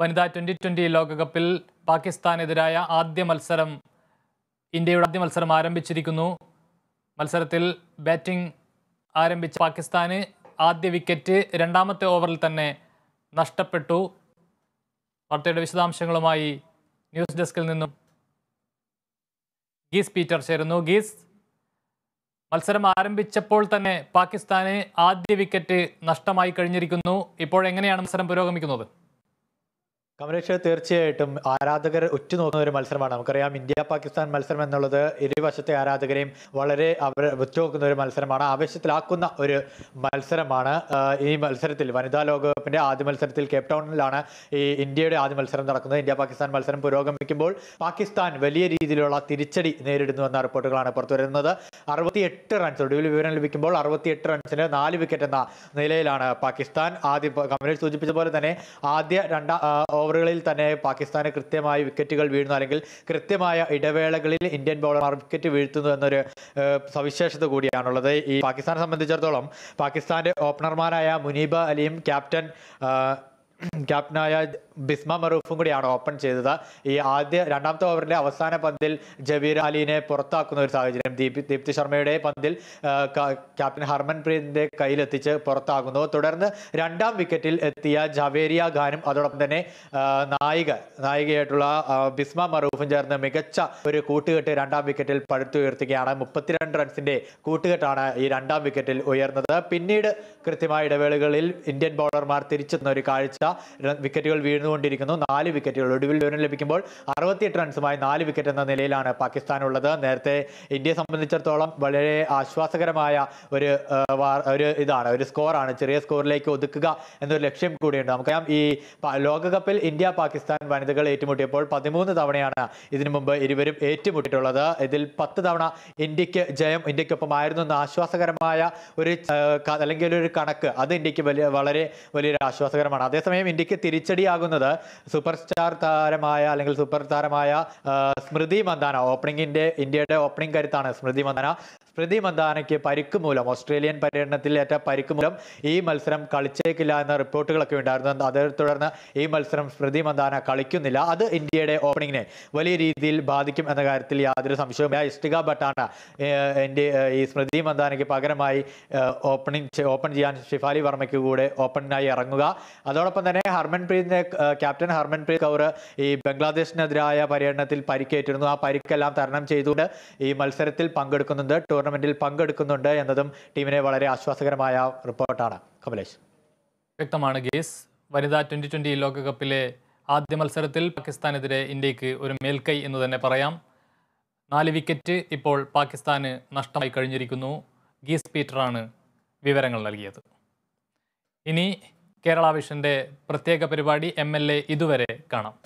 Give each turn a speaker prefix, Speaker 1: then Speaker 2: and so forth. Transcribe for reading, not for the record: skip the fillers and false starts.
Speaker 1: വനിതാ 2020 ലോകകപ്പിൽ പാകിസ്ഥാനെതിരായ ഇന്ത്യയുടെ ആദ്യ മത്സരം ആരംഭിച്ചിരിക്കുന്നു. മത്സരത്തിൽ ബാറ്റിംഗ് ആരംഭിച്ച പാകിസ്ഥാന് ആദ്യ വിക്കറ്റ് രണ്ടാമത്തെ ഓവറിൽ തന്നെ നഷ്ടപ്പെട്ടു. വാർത്തയുടെ വിശദാംശങ്ങളുമായി ന്യൂസ് ഡെസ്കിൽ നിന്നും ഗീസ് പീറ്റർ ചേരുന്നു. ഗീസ്, മത്സരം ആരംഭിച്ചപ്പോൾ തന്നെ പാകിസ്ഥാന് ആദ്യ വിക്കറ്റ് നഷ്ടമായി കഴിഞ്ഞിരിക്കുന്നു. ഇപ്പോഴെങ്ങനെയാണ് മത്സരം പുരോഗമിക്കുന്നത്?
Speaker 2: കമലേഷ്, തീർച്ചയായിട്ടും ആരാധകർ ഉറ്റുനോക്കുന്ന ഒരു മത്സരമാണ്. നമുക്കറിയാം, ഇന്ത്യ പാകിസ്ഥാൻ മത്സരം എന്നുള്ളത് ഇരുവശത്തെ ആരാധകരെയും വളരെ ഉറ്റുനോക്കുന്ന ഒരു മത്സരമാണ്, ആവേശത്തിലാക്കുന്ന ഒരു മത്സരമാണ്. ഈ മത്സരത്തിൽ വനിതാ ലോകകപ്പിന്റെ ആദ്യ മത്സരത്തിൽ കേപ്പ് ടൗണിലാണ് ഈ ഇന്ത്യയുടെ ആദ്യ മത്സരം നടക്കുന്നത്. ഇന്ത്യ പാകിസ്ഥാൻ മത്സരം പുരോഗമിക്കുമ്പോൾ പാകിസ്ഥാൻ വലിയ രീതിയിലുള്ള തിരിച്ചടി നേരിടുന്നുവെന്ന റിപ്പോർട്ടുകളാണ് പുറത്തുവരുന്നത്. 68 റൺസ്, ഒടുവിൽ വിവരം ലഭിക്കുമ്പോൾ 68 റൺസിന് 4 വിക്കറ്റ് എന്ന നിലയിലാണ് പാകിസ്ഥാൻ. കമലേഷ് സൂചിപ്പിച്ച പോലെ തന്നെ ആദ്യ ഓവറുകളിൽ തന്നെ പാകിസ്ഥാന് കൃത്യമായി വിക്കറ്റുകൾ വീഴുന്നു, അല്ലെങ്കിൽ കൃത്യമായ ഇടവേളകളിൽ ഇന്ത്യൻ ബൗളർമാർ വിക്കറ്റ് വീഴ്ത്തുന്നു എന്നൊരു സവിശേഷത കൂടിയാണുള്ളത്. ഈ പാകിസ്ഥാനെ സംബന്ധിച്ചിടത്തോളം പാകിസ്ഥാന്റെ ഓപ്പണർമാരായ മുനീബ അലിയും ക്യാപ്റ്റനായ ബിസ്മ മറൂഫും കൂടിയാണ് ഓപ്പൺ ചെയ്തത്. ഈ രണ്ടാമത്തെ ഓവറിന്റെ അവസാന പന്തിൽ ജവീർ അലിനെ പുറത്താക്കുന്ന ഒരു സാഹചര്യം, ദീപ്തി ശർമ്മയുടെ പന്തിൽ ക്യാപ്റ്റൻ ഹർമൻപ്രീതിന്റെ കയ്യിലെത്തിച്ച് പുറത്താകുന്നു. രണ്ടാം വിക്കറ്റിൽ എത്തിയ ജവേരിയ ഖാനും അതോടൊപ്പം തന്നെ നായികയായിട്ടുള്ള ബിസ്മ മറൂഫും ചേർന്ന് മികച്ച ഒരു കൂട്ടുകെട്ട് രണ്ടാം വിക്കറ്റിൽ പടുത്തുയർത്തുകയാണ്. 32 റൺസിന്റെ കൂട്ടുകെട്ടാണ് ഈ രണ്ടാം വിക്കറ്റിൽ ഉയർന്നത്. പിന്നീട് കൃത്യമായ ഇടവേളകളിൽ ഇന്ത്യൻ ബൗളർമാർ തിരിച്ചെത്തുന്ന ഒരു കാഴ്ച, വിക്കറ്റുകൾ വീഴുന്നുകൊണ്ടിരിക്കുന്നു. 4 വിക്കറ്റുകൾ, ഒടുവിൽ വിവരം ലഭിക്കുമ്പോൾ 68 റൺസുമായി 4 വിക്കറ്റ് എന്ന നിലയിലാണ് പാകിസ്ഥാൻ ഉള്ളത്. നേരത്തെ ഇന്ത്യയെ സംബന്ധിച്ചിടത്തോളം വളരെ ആശ്വാസകരമായ ഒരു സ്കോറാണ്, ചെറിയ സ്കോറിലേക്ക് ഒതുക്കുക എന്നൊരു ലക്ഷ്യം കൂടിയുണ്ട്. നമുക്കറിയാം, ഈ ലോകകപ്പിൽ ഇന്ത്യ പാകിസ്ഥാൻ വനിതകൾ ഏറ്റുമുട്ടിയപ്പോൾ 13 തവണയാണ് ഇതിനു മുമ്പ് ഇരുവരും ഏറ്റുമുട്ടിയിട്ടുള്ളത്. ഇതിൽ 10 തവണ ഇന്ത്യക്കൊപ്പമായിരുന്നു എന്ന ആശ്വാസകരമായ അല്ലെങ്കിൽ ഒരു കണക്ക്, അത് ഇന്ത്യക്ക് വളരെ വലിയൊരു ആശ്വാസകരമാണ്. അതേസമയം ഇന്ത്യക്ക് തിരിച്ചടിയാകുന്നത് സൂപ്പർ താരമായ സ്മൃതി മന്ദാന. ഇന്ത്യയുടെ ഓപ്പണിംഗ് കരുത്താണ് സ്മൃതി മന്ദാനയ്ക്ക് പരിക്ക് മൂലം, ഓസ്ട്രേലിയൻ പര്യടനത്തിൽ ഏറ്റ പരിക്ക് മൂലം ഈ മത്സരം കളിച്ചേക്കില്ല എന്ന റിപ്പോർട്ടുകളൊക്കെ ഉണ്ടായിരുന്നു. അതേ തുടർന്ന് ഈ മത്സരം സ്മൃതി മന്ദാന കളിക്കുന്നില്ല. അത് ഇന്ത്യയുടെ ഓപ്പണിങ്ങിനെ വലിയ രീതിയിൽ ബാധിക്കും എന്ന കാര്യത്തിൽ യാതൊരു സംശയവുമില്ല. ഇഷ്ടിക ഭട്ടാണ് ഈ സ്മൃതി മന്ദാനയ്ക്ക് പകരമായി ഓപ്പൺ ചെയ്യാൻ ഷിഫാലി വർമ്മയ്ക്ക് കൂടെ ഓപ്പണിനായി ഇറങ്ങുക. അതോടൊപ്പം തന്നെ ക്യാപ്റ്റൻ ഹർമൻപ്രീത് കൗർ ഈ ബംഗ്ലാദേശിനെതിരായ പര്യടനത്തിൽ പരിക്കേറ്റിരുന്നു. ആ പരിക്കെല്ലാം തരണം ചെയ്തുകൊണ്ട് ഈ മത്സരത്തിൽ ടൂർണമെന്റിൽ പങ്കെടുക്കുന്നുണ്ട് എന്നതും ടീമിനെ വളരെ ആശ്വാസകരമായ റിപ്പോർട്ടാണ്. കമലേഷ്,
Speaker 1: വ്യക്തമാണ് ഗീസ്. വനിതാ 2020 ലോകകപ്പിലെ ആദ്യ മത്സരത്തിൽ പാകിസ്ഥാനെതിരെ ഇന്ത്യക്ക് ഒരു മേൽക്കൈ എന്ന് തന്നെ പറയാം. 4 വിക്കറ്റ് ഇപ്പോൾ പാകിസ്ഥാന് നഷ്ടമായി കഴിഞ്ഞിരിക്കുന്നു. ഗീസ് പീറ്ററാണ് വിവരങ്ങൾ നൽകിയത്. ഇനി കേരള വിഷന്റെ പ്രത്യേക പരിപാടി MLA ഇതുവരെ കാണാം.